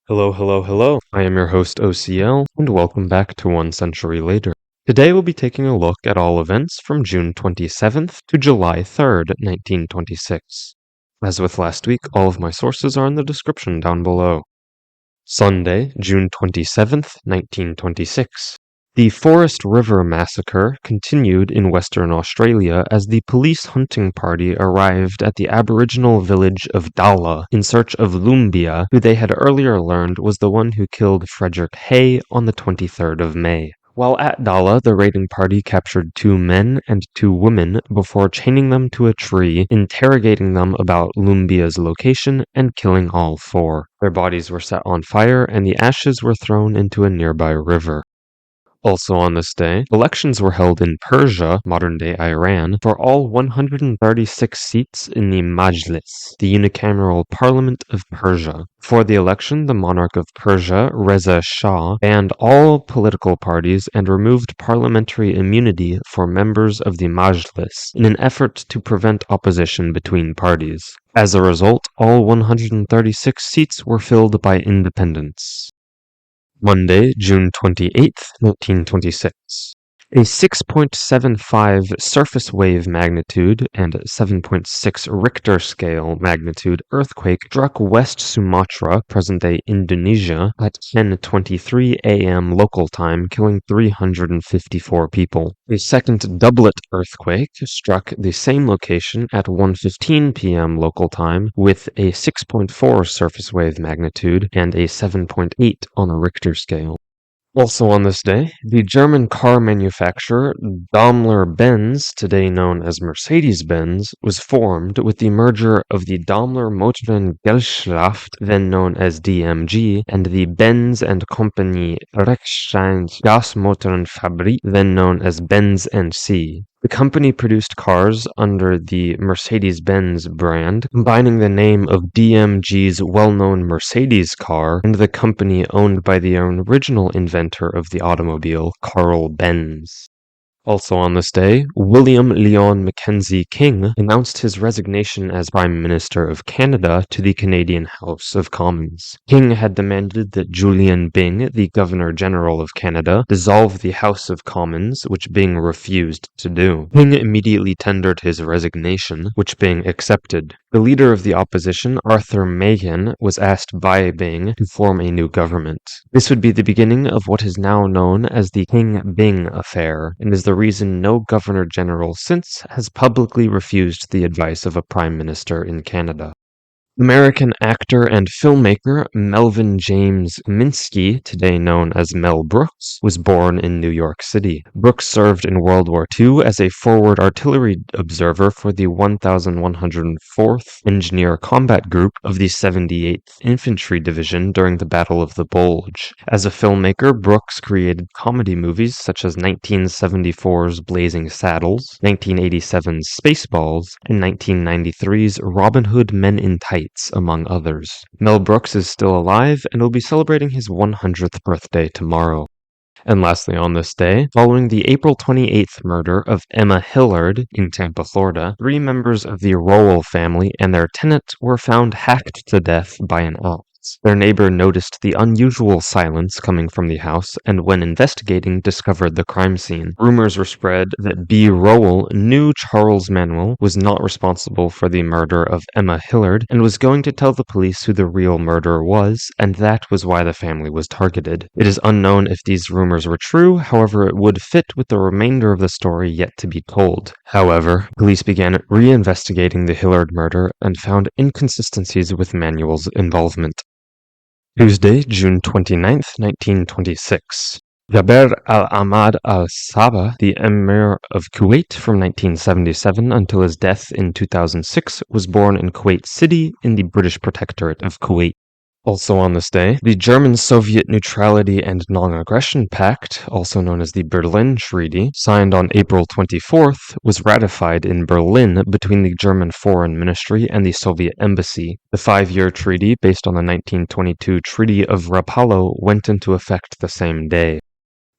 Hello, hello, hello. I am your host OCL, and welcome back to 1 Century Later. Today we'll be taking a look at all events from June 27th to July 3rd, 1926. As with last week, all of my sources are in the description down below. Sunday, June 27th, 1926. The Forrest River Massacre continued in Western Australia as the police hunting party arrived at the Aboriginal village of Dalla in search of Lumbia, who they had earlier learned was the one who killed Frederick Hay on the 23rd of May. While at Dalla, the raiding party captured 2 men and 2 women before chaining them to a tree, interrogating them about Lumbia's location, and killing all 4. Their bodies were set on fire and the ashes were thrown into a nearby river. Also on this day, elections were held in Persia, modern-day Iran, for all 136 seats in the Majlis, the unicameral parliament of Persia. For the election, the monarch of Persia, Reza Shah, banned all political parties and removed parliamentary immunity for members of the Majlis in an effort to prevent opposition between parties. As a result, all 136 seats were filled by independents. Monday, June 28th, 1926. A 6.75 surface wave magnitude and 7.6 Richter scale magnitude earthquake struck West Sumatra, present-day Indonesia, at 10:23 a.m. local time, killing 354 people. A second doublet earthquake struck the same location at 1:15 p.m. local time with a 6.4 surface wave magnitude and a 7.8 on the Richter scale. Also on this day, the German car manufacturer Daimler-Benz, today known as Mercedes-Benz, was formed with the merger of the Daimler Motorengesellschaft, then known as DMG, and the Benz and Company Rechstein Gasmotorenfabrik, then known as Benz & The company produced cars under the Mercedes-Benz brand, combining the name of DMG's well-known Mercedes car and the company owned by the original inventor of the automobile, Carl Benz. Also on this day, William Lyon Mackenzie King announced his resignation as Prime Minister of Canada to the Canadian House of Commons. King had demanded that Julian Byng, the Governor-General of Canada, dissolve the House of Commons, which Byng refused to do. King immediately tendered his resignation, which Byng accepted. The leader of the opposition, Arthur Meighen, was asked by Byng to form a new government. This would be the beginning of what is now known as the King-Byng Affair, and is the reason no Governor-General since has publicly refused the advice of a Prime Minister in Canada. American actor and filmmaker Melvin James Minsky, today known as Mel Brooks, was born in New York City. Brooks served in World War II as a forward artillery observer for the 1104th Engineer Combat Group of the 78th Infantry Division during the Battle of the Bulge. As a filmmaker, Brooks created comedy movies such as 1974's Blazing Saddles, 1987's Spaceballs, and 1993's Robin Hood Men in Tights, among others. Mel Brooks is still alive and will be celebrating his 100th birthday tomorrow. And lastly on this day, following the April 28th murder of Emma Hillard in Tampa, Florida, 3 members of the Rowell family and their tenant were found hacked to death by an axe. Their neighbor noticed the unusual silence coming from the house and when investigating discovered the crime scene. Rumors were spread that B. Rowell knew Charles Manuel was not responsible for the murder of Emma Hillard and was going to tell the police who the real murderer was, and that was why the family was targeted. It is unknown if these rumors were true, however it would fit with the remainder of the story yet to be told. However, police began re-investigating the Hillard murder and found inconsistencies with Manuel's involvement. Tuesday, June 29th, 1926. Jaber al-Ahmad al-Sabah, the Emir of Kuwait from 1977 until his death in 2006, was born in Kuwait City in the British Protectorate of Kuwait. Also on this day, the German-Soviet Neutrality and Non-Aggression Pact, also known as the Berlin Treaty, signed on April 24th, was ratified in Berlin between the German Foreign Ministry and the Soviet Embassy. The 5-year treaty, based on the 1922 Treaty of Rapallo, went into effect the same day.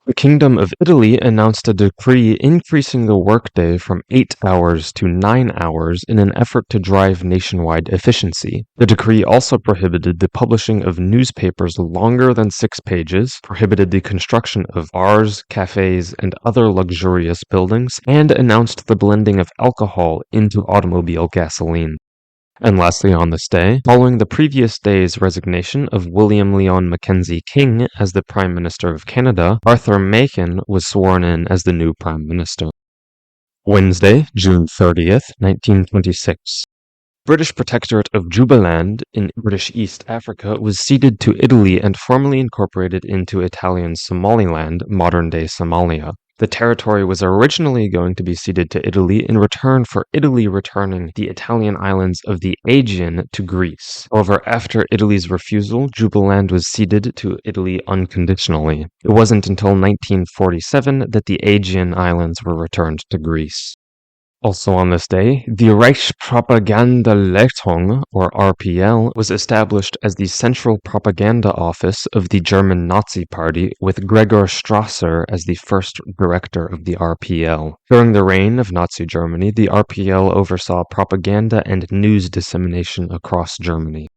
The Kingdom of Italy announced a decree increasing the workday from 8 hours to 9 hours in an effort to drive nationwide efficiency. The decree also prohibited the publishing of newspapers longer than 6 pages, prohibited the construction of bars, cafes, and other luxurious buildings, and announced the blending of alcohol into automobile gasoline. And lastly, on this day, following the previous day's resignation of William Lyon Mackenzie King as the Prime Minister of Canada, Arthur Machen was sworn in as the new Prime Minister. Wednesday, June 30th, 1926. British Protectorate of Jubaland in British East Africa was ceded to Italy and formally incorporated into Italian Somaliland, modern-day Somalia. The territory was originally going to be ceded to Italy in return for Italy returning the Italian islands of the Aegean to Greece. However, after Italy's refusal, Jubaland was ceded to Italy unconditionally. It wasn't until 1947 that the Aegean islands were returned to Greece. Also on this day, the Reichspropagandaleitung, or RPL, was established as the central propaganda office of the German Nazi Party, with Gregor Strasser as the first director of the RPL. During the reign of Nazi Germany, the RPL oversaw propaganda and news dissemination across Germany.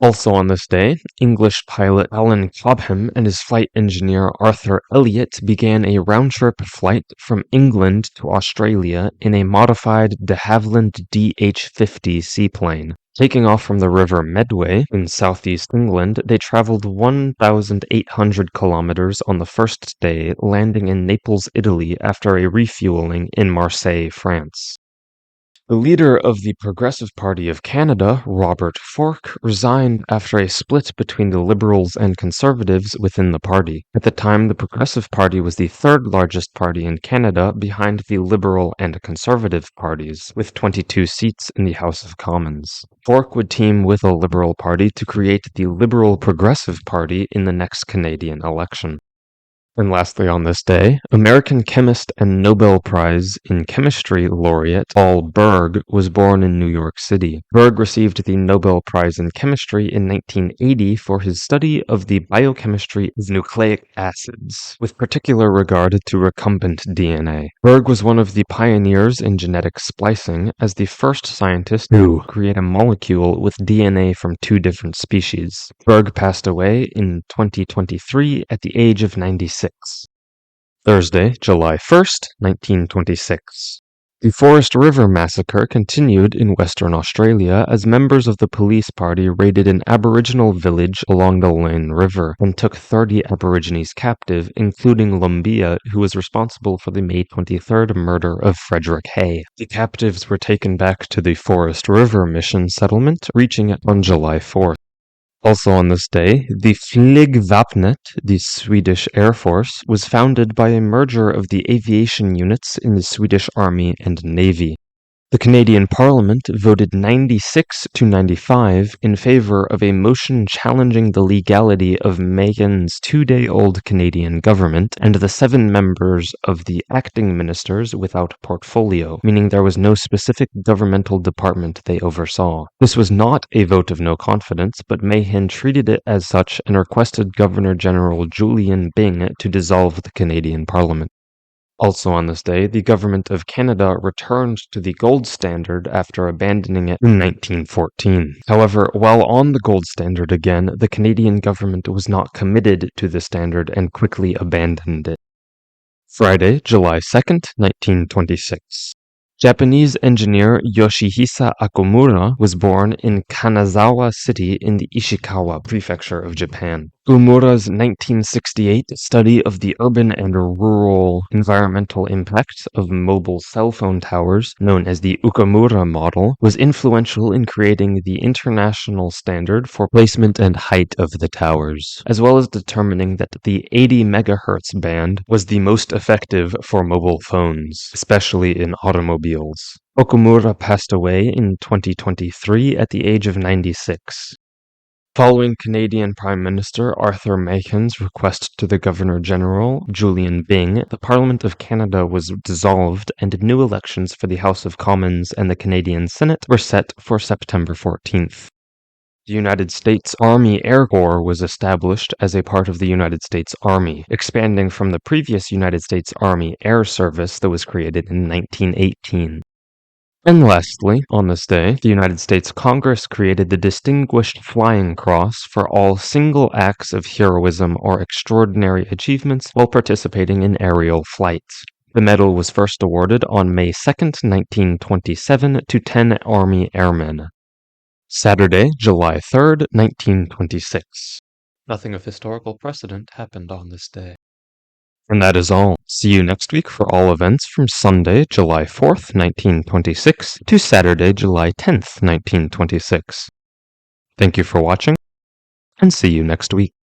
Also on this day, English pilot Alan Cobham and his flight engineer Arthur Elliott began a round-trip flight from England to Australia in a modified de Havilland DH-50 seaplane. Taking off from the River Medway in southeast England, they traveled 1,800 kilometers on the first day, landing in Naples, Italy after a refueling in Marseille, France. The leader of the Progressive Party of Canada, Robert Forrest, resigned after a split between the Liberals and Conservatives within the party. At the time, the Progressive Party was the third largest party in Canada behind the Liberal and Conservative parties, with 22 seats in the House of Commons. Forrest would team with a Liberal Party to create the Liberal Progressive Party in the next Canadian election. And lastly on this day, American chemist and Nobel Prize in Chemistry laureate Paul Berg was born in New York City. Berg received the Nobel Prize in Chemistry in 1980 for his study of the biochemistry of nucleic acids, with particular regard to recombinant DNA. Berg was one of the pioneers in genetic splicing, as the first scientist to create a molecule with DNA from 2 different species. Berg passed away in 2023 at the age of 96. Thursday, July 1st, 1926. The Forrest River Massacre continued in Western Australia as members of the police party raided an Aboriginal village along the Lane River and took 30 Aborigines captive, including Lumbia, who was responsible for the May 23rd murder of Frederick Hay. The captives were taken back to the Forrest River Mission settlement, reaching it on July 4th. Also on this day, the Flygvapnet, the Swedish Air Force, was founded by a merger of the aviation units in the Swedish Army and Navy. The Canadian Parliament voted 96 to 95 in favor of a motion challenging the legality of Meighen's 2-day-old Canadian government and the 7 members of the acting ministers without portfolio, meaning there was no specific governmental department they oversaw. This was not a vote of no confidence, but Meighen treated it as such and requested Governor-General Julian Byng to dissolve the Canadian Parliament. Also on this day, the Government of Canada returned to the gold standard after abandoning it in 1914. However, while on the gold standard again, the Canadian government was not committed to the standard and quickly abandoned it. Friday, July 2nd, 1926. Japanese engineer Yoshihisa Okumura was born in Kanazawa City in the Ishikawa prefecture of Japan. Okumura's 1968 study of the urban and rural environmental impacts of mobile cell phone towers, known as the Okumura model, was influential in creating the international standard for placement and height of the towers, as well as determining that the 80 MHz band was the most effective for mobile phones, especially in automobiles. Okumura passed away in 2023 at the age of 96. Following Canadian Prime Minister Arthur Machen's request to the Governor-General, Julian Byng, the Parliament of Canada was dissolved and new elections for the House of Commons and the Canadian Senate were set for September 14th. The United States Army Air Corps was established as a part of the United States Army, expanding from the previous United States Army Air Service that was created in 1918. And lastly, on this day, the United States Congress created the Distinguished Flying Cross for all single acts of heroism or extraordinary achievements while participating in aerial flights. The medal was first awarded on May 2nd, 1927 to 10 Army airmen. Saturday, July 3rd, 1926. Nothing of historical precedent happened on this day. And that is all. See you next week for all events from Sunday, July 4th, 1926 to Saturday, July 10th, 1926. Thank you for watching, and see you next week.